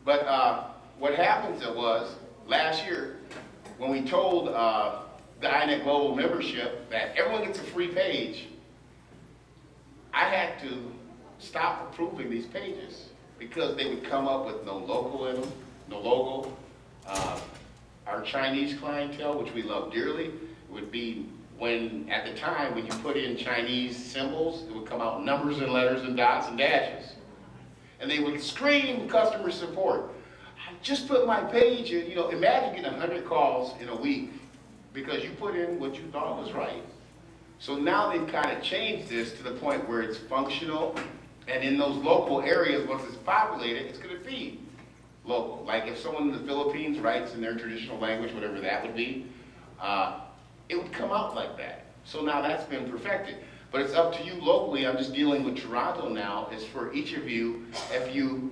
But what happens was, last year, when we told the iNetGlobal membership that everyone gets a free page, I had to stop approving these pages because they would come up with no logo in them, no logo. Our Chinese clientele, which we love dearly, would be when, at the time, when you put in Chinese symbols, it would come out numbers and letters and dots and dashes. And they would scream customer support. I just put my page in, imagine getting 100 calls in a week because you put in what you thought was right. So now they've kind of changed this to the point where it's functional, and in those local areas, once it's populated, it's going to feed local. Like if someone in the Philippines writes in their traditional language, whatever that would be, it would come out like that. So now that's been perfected. But it's up to you locally. I'm just dealing with Toronto now. Is for each of you, if you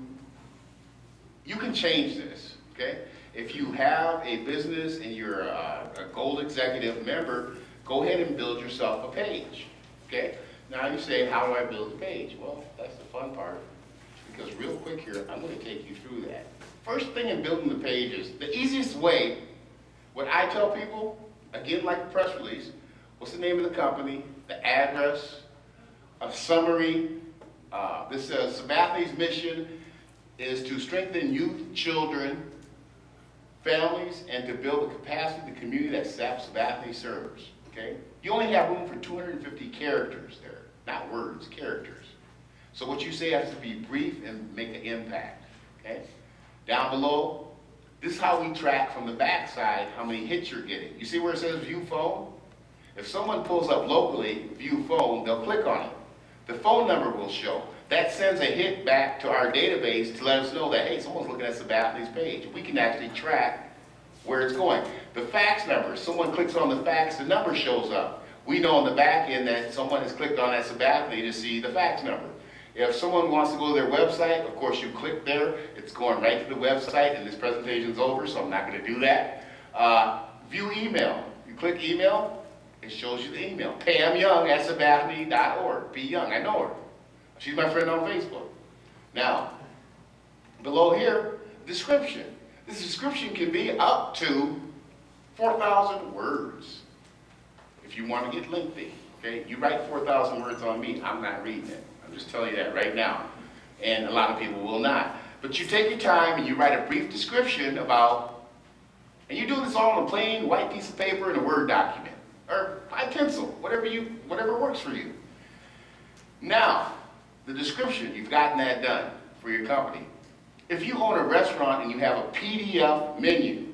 can change this, okay? If you have a business and you're a Gold Executive member, go ahead and build yourself a page, okay? Now you say, how do I build a page? Well, that's the fun part, because real quick here, I'm going to take you through that. First thing in building the page is, the easiest way, what I tell people, again like a press release, what's the name of the company, the address, a summary. This says, Sabathni's mission is to strengthen youth, children, families, and to build the capacity of the community that Sabathni serves. Okay? You only have room for 250 characters there, not words, characters. So what you say has to be brief and make an impact. Okay? Down below, this is how we track from the back side how many hits you're getting. You see where it says view phone? If someone pulls up locally, view phone, they'll click on it. The phone number will show. That sends a hit back to our database to let us know that, hey, someone's looking at Sabathni's page. We can actually track where it's going. The fax number, someone clicks on the fax, the number shows up. We know on the back end that someone has clicked on that Sabathni to see the fax number. If someone wants to go to their website, of course you click there, it's going right to the website, and this presentation's over, so I'm not going to do that. View email. You click email, it shows you the email. Pam Young at Sabathni.org. P. Young, I know her. She's my friend on Facebook. Now, below here, description. This description can be up to 4,000 words if you want to get lengthy. Okay? You write 4,000 words on me, I'm not reading it. I'm just telling you that right now. And a lot of people will not. But you take your time and you write a brief description about, and you do this all on a plain white piece of paper in a Word document, or by pencil, whatever works for you. Now, the description, you've gotten that done for your company. If you own a restaurant and you have a PDF menu,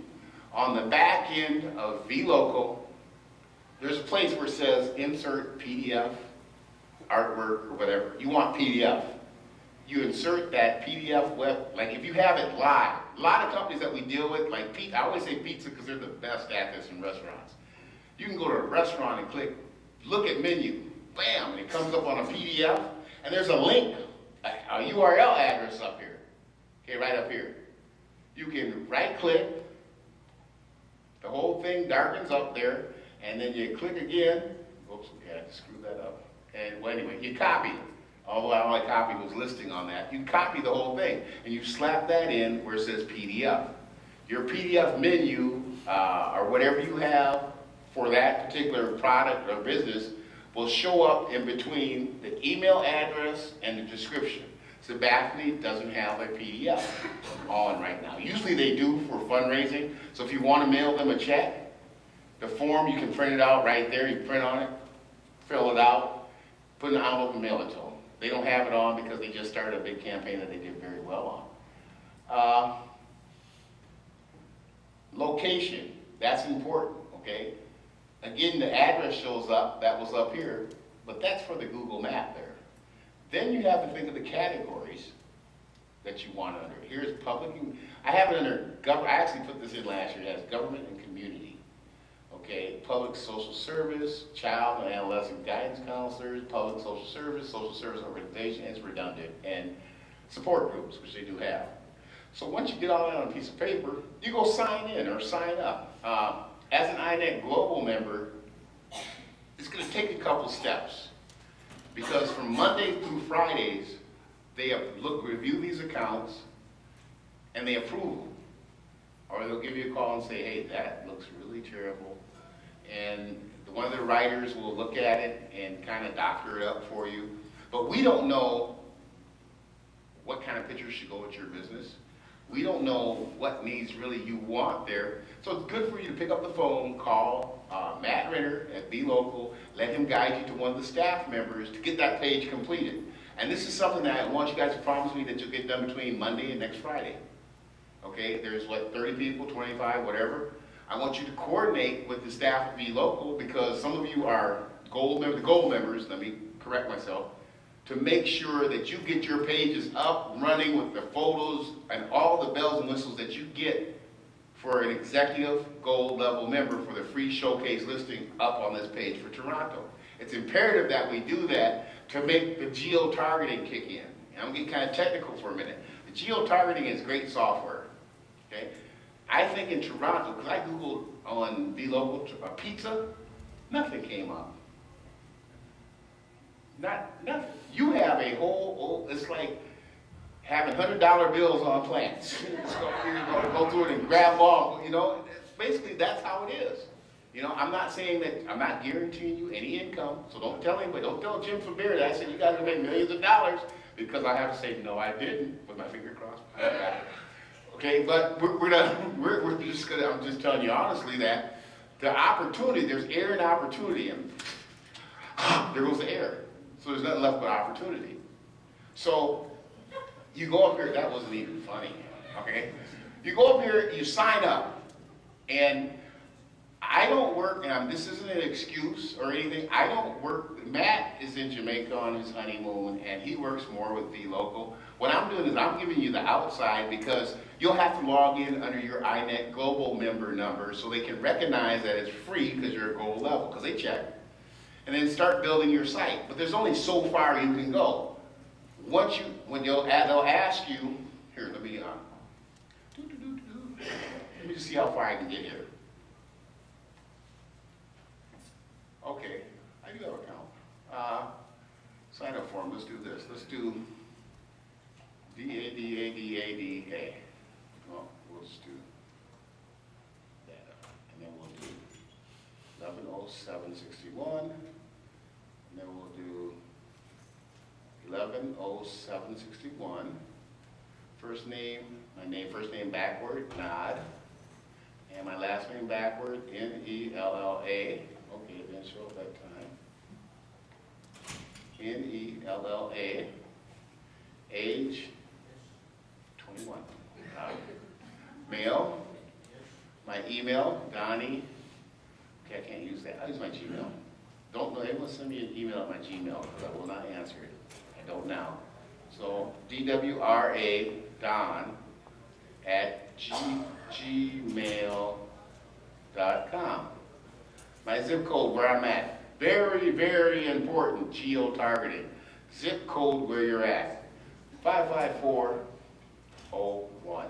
on the back end of VLocal, there's a place where it says insert PDF, artwork, or whatever. You want PDF. You insert that PDF web, like if you have it live. A lot of companies that we deal with, like pizza, I always say pizza because they're the best at this in restaurants. You can go to a restaurant and click, look at menu, bam, and it comes up on a PDF, and there's a link, a URL address up here. Okay, right up here. You can right click, the whole thing darkens up there, and then you click again. Oops, yeah, I screwed that up. And well, anyway, you copy it. Although I only copied was listing on that. You copy the whole thing, and you slap that in where it says PDF. Your PDF menu, or whatever you have for that particular product or business, will show up in between the email address and the description. Sabathni doesn't have a PDF on right now. Usually they do for fundraising. So if you want to mail them a check, the form, you can print it out right there. You print on it, fill it out, put it in an envelope and mail it to them. They don't have it on because they just started a big campaign that they did very well on. Location, that's important, okay? Again, the address shows up, that was up here, but that's for the Google map there. Then you have to think of the categories that you want under. Here's public, I have it under, I actually put this in last year, it has government and community. Okay, public social service, child and adolescent guidance counselors, public social service organization, it's redundant, and support groups, which they do have. So once you get all that on a piece of paper, you go sign in or sign up. As an iNetGlobal member, it's going to take a couple steps, because from Monday through Fridays, they review these accounts, and they approve them. Or they'll give you a call and say, hey, that looks really terrible. And one of the writers will look at it and kind of doctor it up for you. But we don't know what kind of pictures should go with your business. We don't know what needs really you want there. So it's good for you to pick up the phone, call Matt Renner at Be Local, let him guide you to one of the staff members to get that page completed. And this is something that I want you guys to promise me that you'll get done between Monday and next Friday. Okay, there's what, 30 people, 25, whatever. I want you to coordinate with the staff at Be Local, because some of you are the gold members, let me correct myself, to make sure that you get your pages up, running with the photos and all the bells and whistles that you get for an executive gold level member for the free showcase listing up on this page for Toronto. It's imperative that we do that to make the geo-targeting kick in. And I'm getting kind of technical for a minute. The geo-targeting is great software. Okay? I think in Toronto, because I Googled on Be Local pizza, nothing came up. Nothing. You have a whole, it's like having $100 bills on plants. So you're going to go through it and grab them all, you know. Basically, that's how it is. You know, I'm not saying that, I'm not guaranteeing you any income, so don't tell anybody, don't tell Jim from Beard that I said you guys are making millions of dollars, because I have to say, no, I didn't, with my finger crossed. Okay, but we're just gonna, I'm just telling you honestly that the opportunity, there's air and opportunity, and there goes the air. So there's nothing left but opportunity. So you go up here, that wasn't even funny, okay? You go up here, you sign up, and I don't work, and this isn't an excuse or anything, I don't work, Matt is in Jamaica on his honeymoon, and he works more with Be Local. What I'm doing is I'm giving you the outside, because you'll have to log in under your iNetGlobal member number so they can recognize that it's free because you're a gold level, because they check. And then start building your site. But there's only so far you can go. Once you, they'll ask you, here, let me just see how far I can get here. Okay, I do have an account. Sign up form, let's do this. Let's do DADADADA. Well, we'll just do that. And then we'll do 110761. And then we'll do 110761. First name, my name, first name backward, Nod. And my last name backward, Nella. Okay, it didn't show up that time. Nella. Age, 21. Male. My email, Donny. Okay, I can't use that. I'll use my Gmail. Don't know, anyone send me an email at my Gmail, because I will not answer it. I don't now. So, DWRA Don at gmail.com. My zip code, where I'm at. Very, very important, geo-targeting. Zip code where you're at. 55401.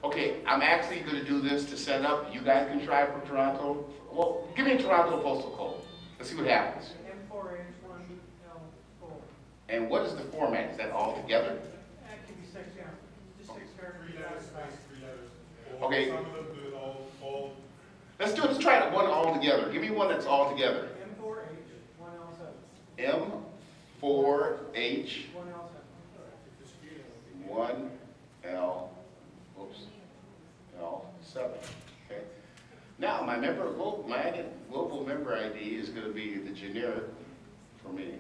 Okay, I'm actually going to do this to set up. You guys can try for Toronto. Well, give me a Toronto postal code. Let's see what happens. M4H1L4. And what is the format? Is that all together? That can be 6, yeah. Just 6 characters. 3 letters, space, 3 letters. Okay. Some of them do it all. Let's do it. Let's try it one all together. Give me one that's all together. M4H1L7. M4H 1L7. 1L. Oops. L7. Okay. Now my global member ID is going to be the generic for me.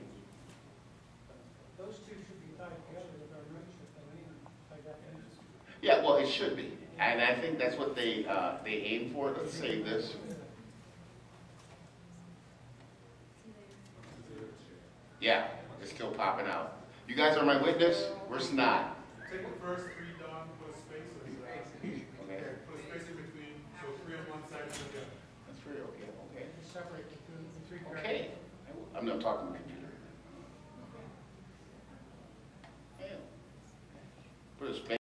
Those two should be tied together with our membership by definition. Yeah, well, it should be, and I think that's what they aim for. Let's save this. Yeah, it's still popping out. You guys are my witness. Where's not? Take the first 3 down, put a space in it. Okay. Put a space in between, so 3 on one side and the other. That's pretty okay. Okay. Separate the 3 Okay. I'm not talking.